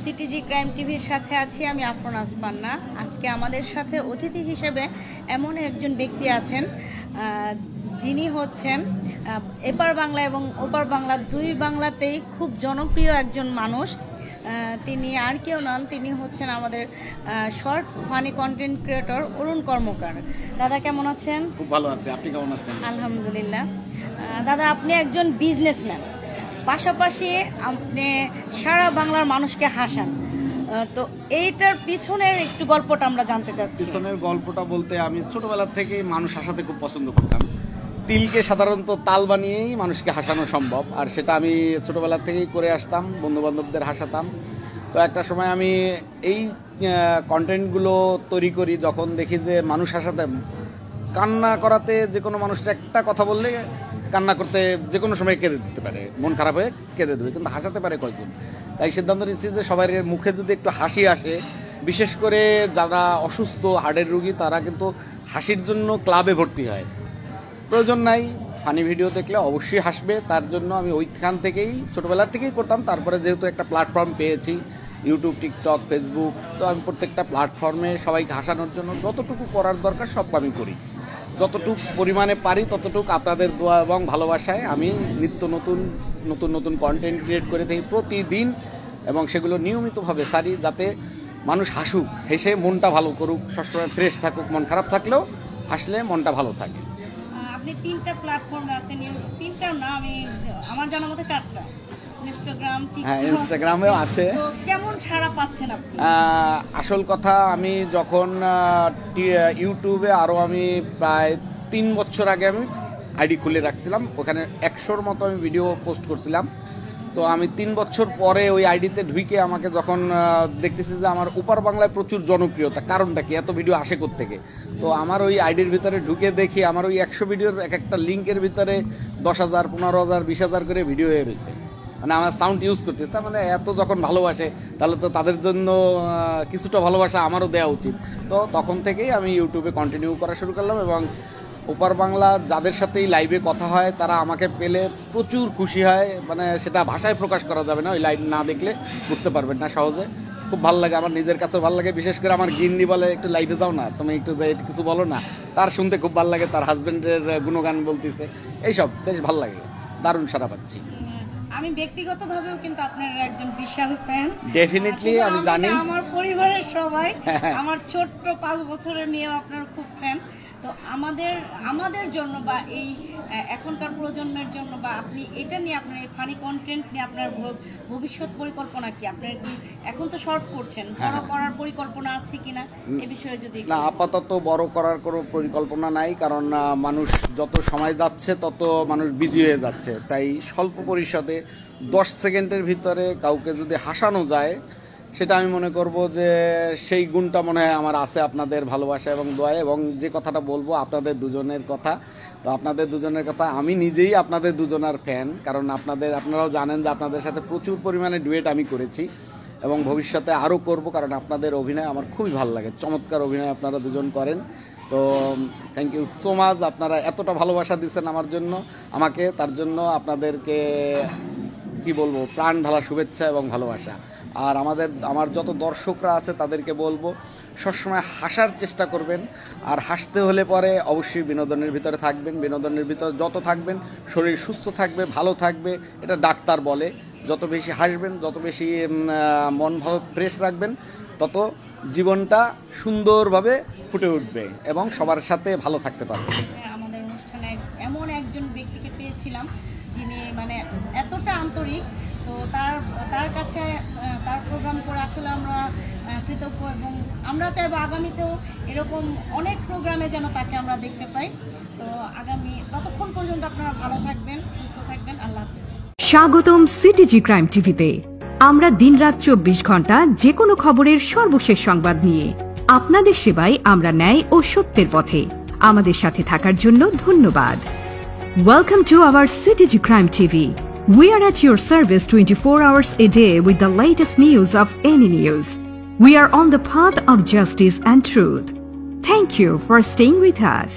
CTG crime টিভির সাথে আছি আমি আফরোজ পান্না। আজকে আমাদের সাথে অতিথি হিসেবে এমন একজন ব্যক্তি আছেন যিনি হচ্ছেন এপার বাংলা এবং ওপার বাংলা দুই বাংলাতেই খুব জনপ্রিয় একজন মানুষ। তিনি আর কেউ নন, তিনি হচ্ছেন আমাদের শর্ট ফানি কন্টেন্ট ক্রিয়েটর অরুণ কর্মকার। দাদা কেমন আছেন? খুব ভালো আছি, আপনি কেমন আছেন? আলহামদুলিল্লাহ। দাদা, আপনি একজন বিজনেসম্যান, পাশাপাশি আপনি সারা বাংলার মানুষকে হাসান। তো এইটার পিছনের একটু গল্পটা আমরা জানতে চাচ্ছি। পিছনের গল্পটা বলতে, আমি ছোটবেলা থেকে মানুষ হাসাতে খুব পছন্দ করতাম। তিলকে সাধারণত তাল বানিয়েই মানুষকে হাসানো সম্ভব, আর সেটা আমি ছোটবেলা থেকেই করে আসতাম, বন্ধুবান্ধবদের হাসাতাম। তো একটা সময় আমি এই কন্টেন্টগুলো তৈরি করি যখন দেখি যে মানুষ হাসাতে, কান্না করাতে, যে কোনো মানুষটা একটা কথা বললে কান্না করতে যে কোনো সময় কেঁদে দিতে পারে, মন খারাপ হয়ে কেঁদে দেবে, কিন্তু হাসাতে পারে কয়জন। তাই সিদ্ধান্ত নিচ্ছি যে সবার মুখে যদি একটু হাসি আসে, বিশেষ করে যারা অসুস্থ হার্টের রুগী, তারা কিন্তু হাসির জন্য ক্লাবে ভর্তি হয়। প্রয়োজন নাই, ফানি ভিডিও দেখলে অবশ্যই হাসবে, তার জন্য আমি ওইখান থেকেই ছোটোবেলা থেকেই করতাম। তারপরে যেহেতু একটা প্ল্যাটফর্ম পেয়েছি, ইউটিউব, টিকটক, ফেসবুক, তো আমি প্রত্যেকটা প্ল্যাটফর্মে সবাইকে হাসানোর জন্য যতটুকু করার দরকার সব আমি করি। যতটুকু পরিমাণে পারি ততটুকু আপনাদের দোয়া এবং ভালোবাসায় আমি নিত্য নতুন কন্টেন্ট ক্রিয়েট করে থাকি প্রতিদিন, এবং সেগুলো নিয়মিতভাবে সারি, যাতে মানুষ হাসুক, হেসে মনটা ভালো করুক, সবসময় ফ্রেশ থাকুক। মন খারাপ থাকলেও হাসলে মনটা ভালো থাকে। আপনি 3টা প্ল্যাটফর্মে আছেন, 3টাও না, আমি আমার জানার মতে 4টা, ইনস্টাগ্রাম, টিকটক। হ্যাঁ, ইনস্টাগ্রামেও আছে। কেমন সাড়া পাচ্ছেন আপনি? আসল কথা, আমি যখন ইউটিউবে আরও আমি প্রায় 3 বছর আগে আমি আইডি খুলে রাখছিলাম, ওখানে 100-র মতো আমি ভিডিও পোস্ট করছিলাম। তো আমি 3 বছর পরে ওই আইডিতে ঢুকে আমাকে যখন দেখতেছি যে আমার ওপার বাংলায় প্রচুর জনপ্রিয়তা, কারণটা কি, এত ভিডিও আসে কোত্থেকে। তো আমার ওই আইডির ভিতরে ঢুকে দেখি আমার ওই 100 ভিডিওর এক একটা লিঙ্কের ভিতরে 10,000, 15,000, 20,000 করে ভিডিও হয়ে রয়েছে। মানে আমার সাউন্ড ইউজ করতে, তার মানে এত যখন ভালোবাসে, তাহলে তো তাদের জন্য কিছুটা ভালোবাসা আমারও দেওয়া উচিত। তো তখন থেকেই আমি ইউটিউবে কন্টিনিউ করা শুরু করলাম, এবং ওপার বাংলা যাদের সাথেই লাইভে কথা হয় তারা আমাকে পেলে প্রচুর খুশি হয়। মানে সেটা ভাষায় প্রকাশ করা যাবে না, ওই লাইভ না দেখলে বুঝতে পারবেন না সহজে। খুব ভালো লাগে, আমার নিজের কাছেও ভালো লাগে। বিশেষ করে আমার গিন্নি বলে, একটু লাইভে যাও না, তুমি একটু কিছু বলো না, তার শুনতে খুব ভালো লাগে। তার হাজব্যান্ডের গুণগান বলতেছে, এইসব বেশ ভালো লাগে, দারুণ সাড়া পাচ্ছি। আমি ব্যক্তিগতভাবেও কিন্তু আপনার একজন বিশাল ফ্যান। ডেফিনেটলি আমি জানি, আমার পরিবারের সবাই, আমার ছোট্ট 5 বছরের মেয়েও আপনার খুব ফ্যান। তো আমাদের জন্য বা এই এখনকার প্রজন্মের জন্য, বা আপনি এটা নিয়ে, আপনার এই ফানি কন্টেন্ট নিয়ে আপনার ভবিষ্যৎ পরিকল্পনা কি? আপনার কি এখন তো শর্ট করছেন, বড় করার পরিকল্পনা আছে কিনা এ বিষয়ে যদি? না, আপাতত বড় করার কোনো পরিকল্পনা নাই, কারণ মানুষ যত সময় যাচ্ছে তত মানুষ বিজি হয়ে যাচ্ছে। তাই স্বল্প পরিসরে 10 সেকেন্ডের ভিতরে কাউকে যদি হাসানো যায়, সেটা আমি মনে করব যে সেই গুণটা মনে হয় আমার আছে, আপনাদের ভালোবাসা এবং দোয়া। এবং যে কথাটা বলবো আপনাদের দুজনের কথা, তো আপনাদের দুজনের কথা, আমি নিজেই আপনাদের দুজনের ফ্যান, কারণ আপনারাও জানেন যে আপনাদের সাথে প্রচুর পরিমাণে ডুয়েট আমি করেছি, এবং ভবিষ্যতে আরও করব, কারণ আপনাদের অভিনয় আমার খুবই ভালো লাগে। চমৎকার অভিনয় আপনারা দুজন করেন। তো থ্যাংক ইউ সো মাচ, আপনারা এতটা ভালোবাসা দিচ্ছেন আমাকে, তার জন্য আপনাদেরকে কি বলবো, প্রাণ ঢালা শুভেচ্ছা এবং ভালোবাসা। আর আমার যত দর্শকরা আছে তাদেরকে বলবো, সবসময় হাসার চেষ্টা করবেন, আর হাসতে হলে পরে অবশ্যই বিনোদনের ভিতরে থাকবেন। বিনোদনের ভিতরে যত থাকবেন শরীর সুস্থ থাকবে, ভালো থাকবে, এটা ডাক্তার বলে। যত বেশি হাসবেন, যত বেশি মন ভালো ফ্রেশ রাখবেন, তত জীবনটা সুন্দরভাবে ফুটে উঠবে এবং সবার সাথে ভালো থাকতে পারবে। আমাদের অনুষ্ঠানে এমন একজন ব্যক্তিকে পেয়েছিলাম যিনি মানে এতটা আন্তরিক, তো তার কাছে তার প্রোগ্রাম করে আসলে আমরা কৃতজ্ঞ, এবং আমরা চাইবো আগামীতেও এরকম অনেক প্রোগ্রামে যেন তাকে আমরা দেখতে পাই। তো ততক্ষণ পর্যন্ত আপনারা ভালো থাকবেন, সুস্থ থাকবেন। আল্লাহ হাফেজ। স্বাগতম সিটিজি ক্রাইম টিভিতে। আমরা দিনরাত 24 ঘন্টা যে কোনো খবরের সর্বশেষ সংবাদ নিয়ে আপনাদের সেবায় আমরা ন্যায় ও সত্যের পথে। আমাদের সাথে থাকার জন্য ধন্যবাদ। Welcome to our CTG Crime TV. We are at your service 24 hours a day with the latest news of any news. We are on the path of justice and truth. Thank you for staying with us.